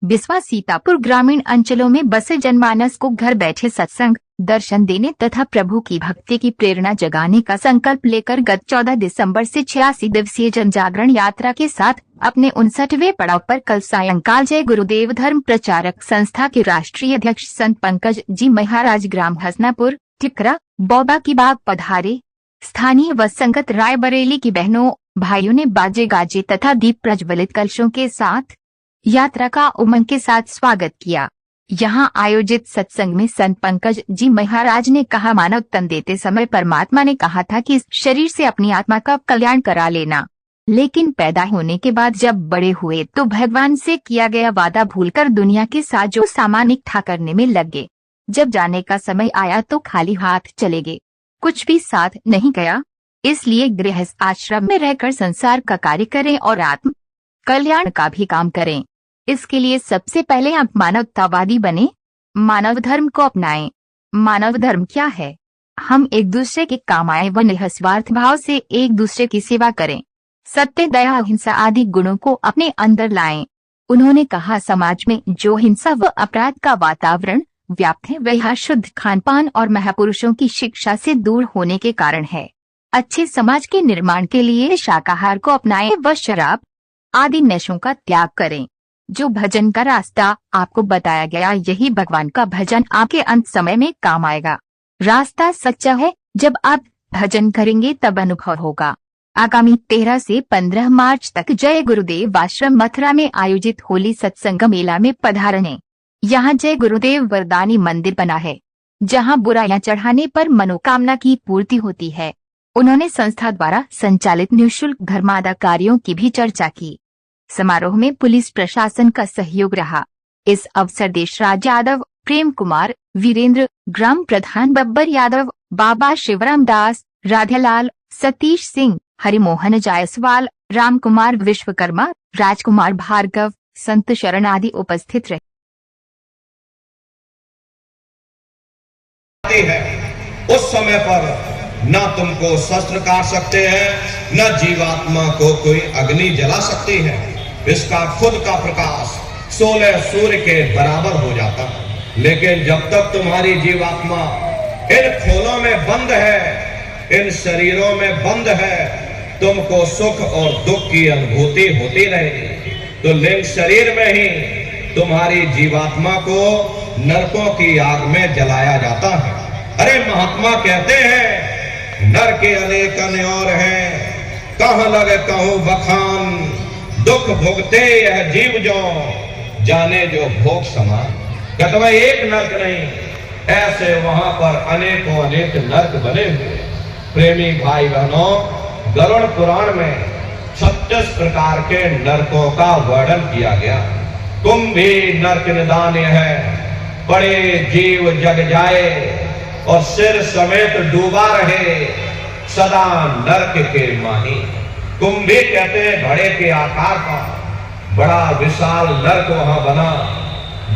बिस्वा सीतापुर ग्रामीण अंचलों में बसे जनमानस को घर बैठे सत्संग, दर्शन देने तथा प्रभु की भक्ति की प्रेरणा जगाने का संकल्प लेकर गत 14 दिसंबर से 86 दिवसीय जन जागरण यात्रा के साथ अपने 59वें पड़ाव पर कल सायंकाल जय गुरुदेव धर्म प्रचारक संस्था के राष्ट्रीय अध्यक्ष संत पंकज जी महाराज ग्राम हसनापुर, टिकरा, बौबा की बाग पधारे। स्थानीय व संगत रायबरेली की बहनों भाइयों ने बाजे गाजे तथा दीप प्रज्वलित कलशों के साथ यात्रा का उमंग के साथ स्वागत किया। यहां आयोजित सत्संग में संत पंकज जी महाराज ने कहा, मानव तन देते समय परमात्मा ने कहा था कि इस शरीर से अपनी आत्मा का कल्याण करा लेना, लेकिन पैदा होने के बाद जब बड़े हुए तो भगवान से किया गया वादा भूलकर दुनिया के साजो सामान इकट्ठा करने में लग गए। जब जाने का समय आया तो खाली हाथ चले गए, कुछ भी साथ नहीं गया। इसलिए गृहस्थ आश्रम में रहकर संसार का कार्य करें और आत्म कल्याण का भी काम करें। इसके लिए सबसे पहले आप मानवतावादी बने, मानव धर्म को अपनाएं। मानव धर्म क्या है? हम एक दूसरे के काम आए व निस्वार्थ भाव से एक दूसरे की सेवा करें, सत्य, दया, अहिंसा आदि गुणों को अपने अंदर लाएं। उन्होंने कहा, समाज में जो हिंसा व अपराध का वातावरण व्याप्त है वह शुद्ध खानपान और महापुरुषों की शिक्षा से दूर होने के कारण है। अच्छे समाज के निर्माण के लिए शाकाहार को अपनाएं व शराब आदि नशों का त्याग करें। जो भजन का रास्ता आपको बताया गया, यही भगवान का भजन आपके अंत समय में काम आएगा। रास्ता सच्चा है, जब आप भजन करेंगे तब अनुभव होगा। आगामी 13 से 15 मार्च तक जय गुरुदेव आश्रम मथुरा में आयोजित होली सत्संग मेला में पधारें। यहाँ जय गुरुदेव वरदानी मंदिर बना है, जहाँ बुराइयां चढ़ाने पर मनोकामना की पूर्ति होती है। उन्होंने संस्था द्वारा संचालित निःशुल्क धर्मादा कार्यों की भी चर्चा की। समारोह में पुलिस प्रशासन का सहयोग रहा। इस अवसर देशराज यादव, प्रेम कुमार, वीरेंद्र, ग्राम प्रधान बब्बर यादव, बाबा शिवराम दास, राधालाल, सतीश सिंह, हरिमोहन जायसवाल, राम कुमार विश्वकर्मा, राजकुमार भार्गव, संत शरण आदि उपस्थित रहे। उस समय पर न तुमको शस्त्र काट सकते हैं, न जीवात्मा को कोई अग्नि जला सकती है। इसका खुद का प्रकाश 16 सूर्य के बराबर हो जाता है। लेकिन जब तक तुम्हारी जीवात्मा इन खोलों में बंद है, इन शरीरों में बंद है, तुमको सुख और दुख की अनुभूति होती रहेगी। तो लिंग शरीर में ही तुम्हारी जीवात्मा को नरकों की आग में जलाया जाता है। अरे महात्मा कहते हैं, नर के अनेक अन्योर हैं, कहाँ लगे कहूं बखान, दुख भोगते यह जीव जो, जाने जो भोग समान। कहते एक नरक नहीं, ऐसे वहां पर अनेकों अनेक नरक बने हुए। प्रेमी भाई बहनों, गरुड़ पुराण में 36 प्रकार के नरकों का वर्णन किया गया। तुम भी नरक निदान है, बड़े जीव जग जाए और सिर समेत डूबा रहे, सदा नरक के माही। कुंभी कहते हैं घड़े के आकार का बड़ा विशाल नरक वहां बना,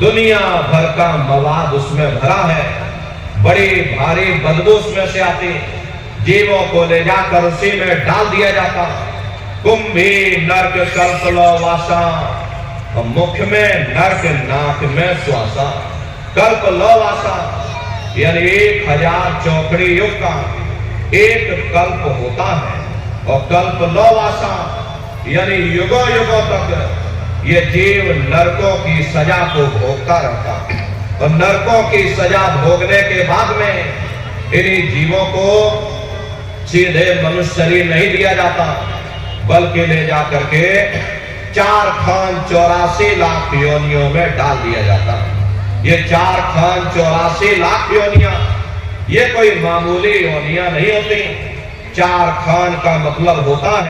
दुनिया भर का मवाद उसमें भरा है, बड़ी भारी बदबू उसमें से आती, जीवों को ले जाकर उसी में डाल दिया जाता। कुंभी नरक कल्पलो वासा, मुख में नरक नाक में श्वासा। कल्पलो वासा यानी 1000 चौकड़ी युग का एक कल्प होता है, और कल्प लोवासा यानी युगों युगों तक ये जीव नरकों की सजा को भोगता रहता है। और नरकों की सजा भोगने के बाद में इन्हीं जीवों को सीधे मनुष्य शरीर नहीं दिया जाता, बल्कि ले जाकर के 4 खान 84 लाख योनियों में डाल दिया जाता है। ये 4 खान 84 लाख योनियां, ये कोई मामूली योनियां नहीं होती। 4 खान का मतलब होता है